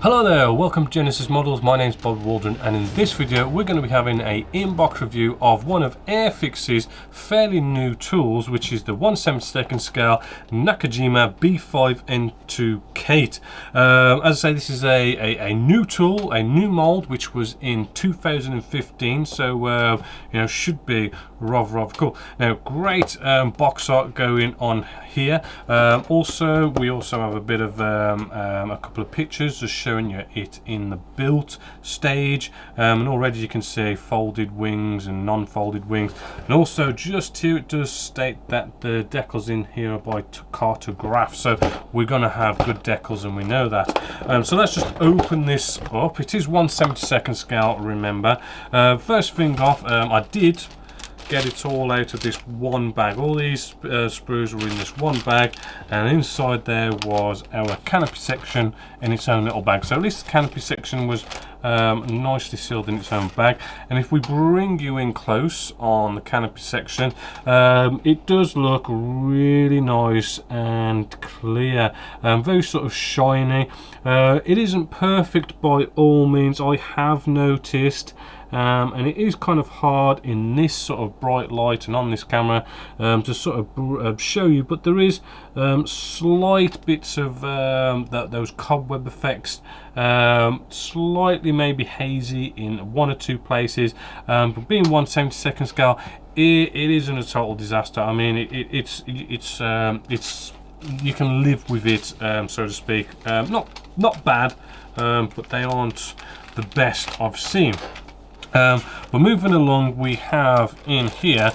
Hello there, welcome to Genesis Models. My name's Bob Waldron, and in this video we're going to be having a inbox review of one of Airfix's fairly new tools, which is the 1/72 scale Nakajima B5N2 Kate. As I say, this is a new tool, a new mold, which was in 2015, so you know, should be rather cool. Now, great box art going on here. Also, we also have a bit of a couple of pictures just showing you it in the built stage, and already you can see folded wings and non-folded wings, and also just here it does state that the decals in here are by cartograph, so we're going to have good decals, and we know that. So let's just open this up. It is 1/72 scale, remember. First thing off, I did get it all out of this one bag. All these sprues were in this one bag, and inside there was our canopy section in its own little bag. So at least the canopy section was nicely sealed in its own bag. And if we bring you in close on the canopy section, it does look really nice and clear, very sort of shiny. It isn't perfect by all means, I have noticed. And it is kind of hard in this sort of bright light and on this camera to sort of show you, but there is slight bits of those cobweb effects, slightly maybe hazy in one or two places, but being 1/72 scale, it isn't a total disaster. I mean, it's you can live with it, so to speak. Not bad, but they aren't the best I've seen. But moving along, we have in here,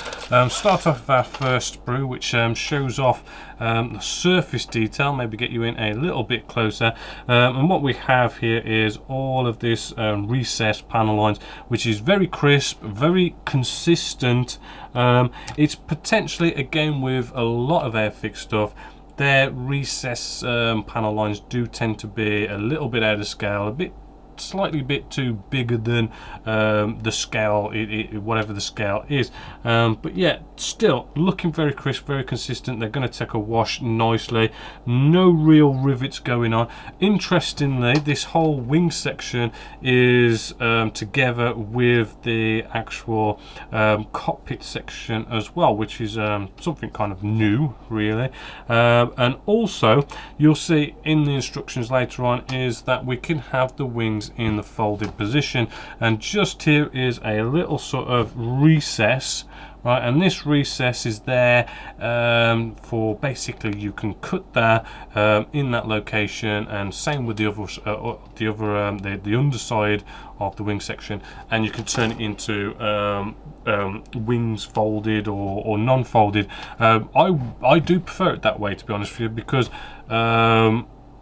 start off with our first sprue, which shows off the surface detail, maybe get you in a little bit closer. And what we have here is all of this recessed panel lines, which is very crisp, very consistent. It's potentially, again, with a lot of Airfix stuff, their recess panel lines do tend to be a little bit out of scale, slightly bit too bigger than the scale, whatever the scale is, but yeah, still looking very crisp, very consistent. They're going to take a wash nicely, no real rivets going on. Interestingly, this whole wing section is together with the actual cockpit section as well, which is something kind of new, really. And also you'll see in the instructions later on is that we can have the wings in the folded position, and just here is a little sort of recess, right, and this recess is there for basically you can cut that in that location, and same with the underside of the wing section, and you can turn it into wings folded or non-folded. I do prefer it that way, to be honest with you, because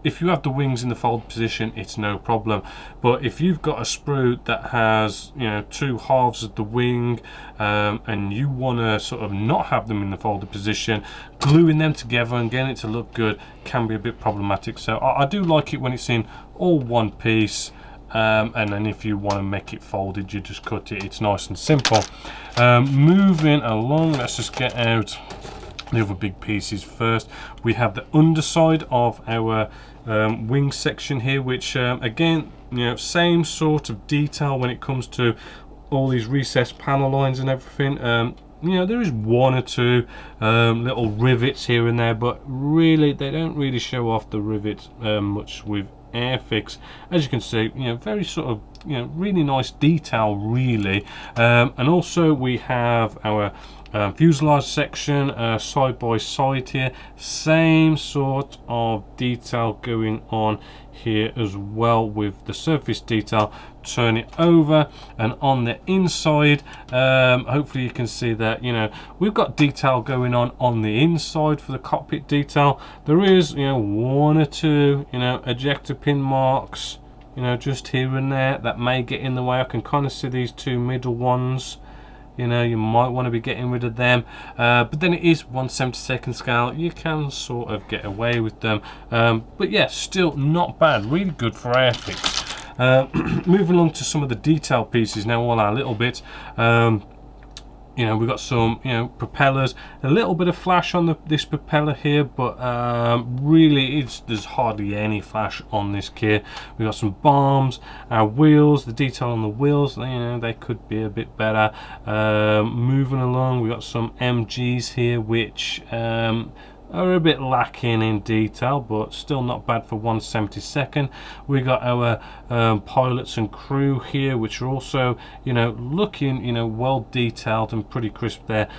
if you have the wings in the fold position, it's no problem. But if you've got a sprue that has, you know, two halves of the wing, and you want to sort of not have them in the folded position, gluing them together and getting it to look good can be a bit problematic. So I do like it when it's in all one piece. And then if you want to make it folded, you just cut it. It's nice and simple. Moving along, let's just get out the other big pieces first. We have the underside of our wing section here, which again, you know, same sort of detail when it comes to all these recessed panel lines and everything. You know, there is one or two little rivets here and there, but really they don't really show off the rivets much with Airfix. As you can see, you know, very sort of, you know, really nice detail, really. And also we have our fuselage section side by side here, same sort of detail going on here as well with the surface detail. Turn it over, and on the inside, hopefully you can see that, you know, we've got detail going on the inside for the cockpit detail. There is, you know, one or two, you know, ejector pin marks, you know, just here and there that may get in the way. I can kind of see these two middle ones. You know, you might want to be getting rid of them, but then it is 1/72 scale, you can sort of get away with them, but yeah, still not bad, really good for Airfix. Moving along to some of the detail pieces now, all our little bits. you know, we've got some, you know, propellers, a little bit of flash on this propeller here, but really there's hardly any flash on this kit. We've got some bombs, our wheels, the detail on the wheels, you know, they could be a bit better. Moving along, we've got some MGs here, which are a bit lacking in detail, but still not bad for 1/72. We got our pilots and crew here, which are also, you know, looking, you know, well detailed and pretty crisp there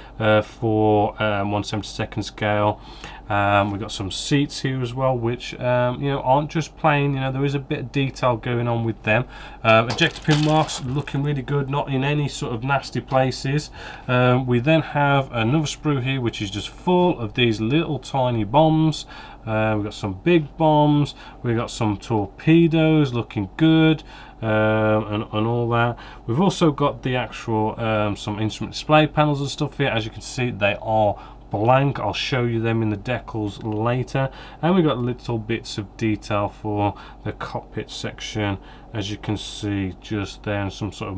for 1/72 scale. We've got some seats here as well, which you know, aren't just plain. You know, there is a bit of detail going on with them. Ejector pin marks looking really good, not in any sort of nasty places. We then have another sprue here, which is just full of these little tiny bombs. We've got some big bombs, we've got some torpedoes looking good, and all that. We've also got the actual some instrument display panels and stuff here. As you can see, they are blank. I'll show you them in the decals later. And we've got little bits of detail for the cockpit section, as you can see just there, and some sort of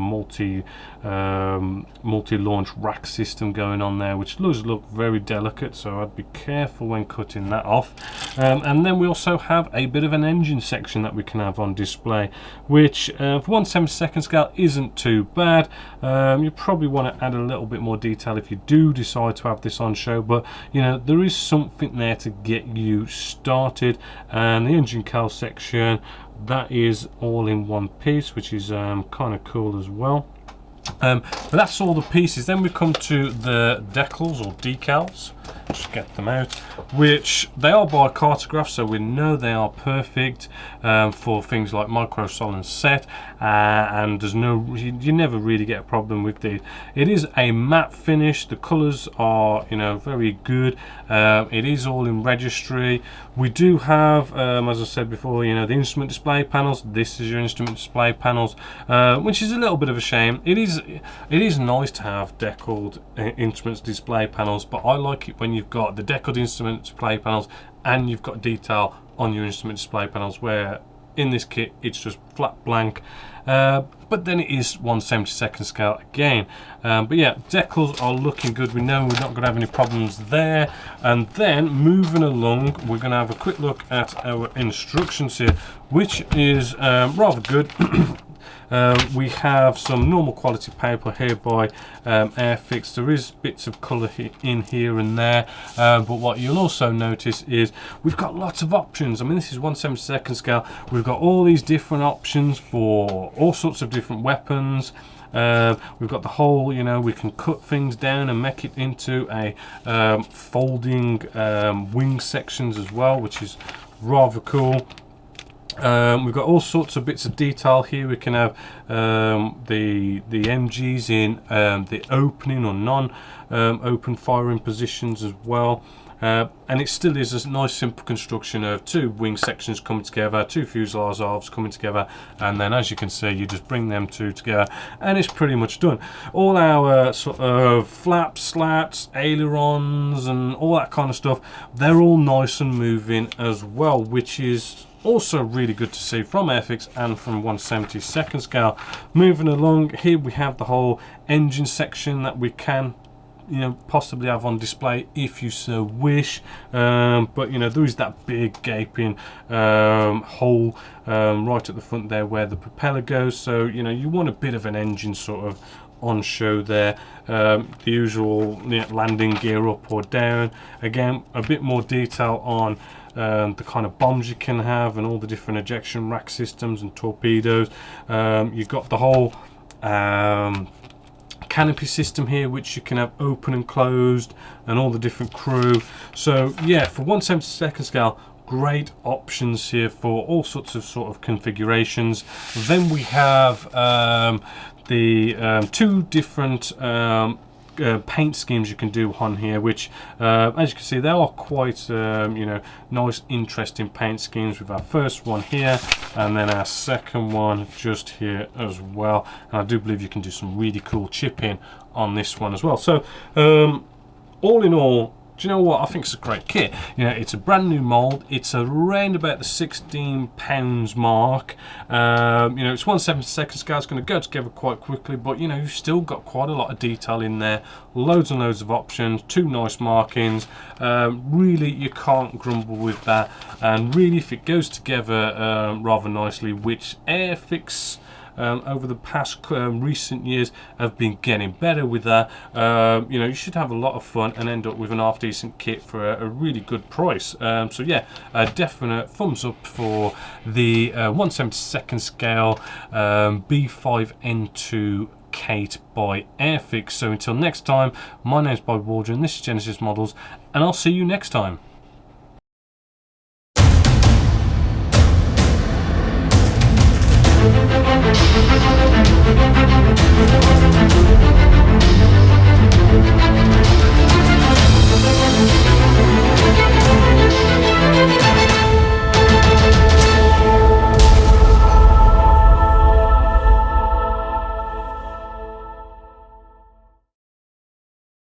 multi-launch rack system going on there, which does look very delicate, so I'd be careful when cutting that off. And then we also have a bit of an engine section that we can have on display, which for 1/72 scale isn't too bad. You probably want to add a little bit more detail if you do decide to have this on show, but you know, there is something there to get you started. And the engine cowl section, that is all in one piece, which is kind of cool as well. But that's all the pieces. Then we come to the decals or decals. Just get them out, which they are by cartograph, so we know they are perfect for things like micro solid set, and there's no, you never really get a problem with these. It is a matte finish. The colors are, you know, very good. It is all in registry. We do have, as I said before, you know, the instrument display panels. This is your instrument display panels, which is a little bit of a shame. It is nice to have decaled instruments display panels, but I like it when you've got the decaled instrument display panels and you've got detail on your instrument display panels, where in this kit it's just flat blank. But then it is 1/72 scale again. But yeah, decals are looking good. We know we're not going to have any problems there. And then moving along, we're going to have a quick look at our instructions here, which is rather good. We have some normal quality paper here by Airfix. There is bits of colour in here and there, but what you'll also notice is we've got lots of options. I mean, this is 1/72 scale. We've got all these different options for all sorts of different weapons. We've got the whole, you know, we can cut things down and make it into a folding wing sections as well, which is rather cool. We've got all sorts of bits of detail here. We can have the MGs in the opening or non-open firing positions as well. And it still is a nice simple construction of two wing sections coming together, two fuselage halves coming together, and then as you can see, you just bring them two together and it's pretty much done. All our sort of flaps, slats, ailerons and all that kind of stuff, they're all nice and moving as well, which is also really good to see from Airfix and from 1/72 scale. Moving along, here we have the whole engine section that we can, you know, possibly have on display if you so wish, but you know, there is that big gaping hole right at the front there where the propeller goes, so you know, you want a bit of an engine sort of on show there. The usual, you know, landing gear up or down. Again, a bit more detail on the kind of bombs you can have and all the different ejection rack systems and torpedoes. You've got the whole canopy system here, which you can have open and closed, and all the different crew. So yeah, for 1/72 scale, great options here for all sorts of sort of configurations. Then we have the two different paint schemes you can do on here, which as you can see, they are quite you know, nice interesting paint schemes. With our first one here and then our second one just here as well, and I do believe you can do some really cool chipping on this one as well. So all in all, do you know what? I think it's a great kit. You know, it's a brand new mold. It's around about the £16 mark. You know, it's 1/72 scale. It's going to go together quite quickly, but you know, you've still got quite a lot of detail in there. Loads and loads of options. 2 nice markings. Really, you can't grumble with that. And really, if it goes together rather nicely, which Airfix over the past recent years have been getting better with that, you know, you should have a lot of fun and end up with an half decent kit for a really good price. So yeah, a definite thumbs up for the 1/72 scale B5N2 Kate by Airfix. So until next time, my name's Bob Waldron, this is Genesis Models, and I'll see you next time. We'll be right back.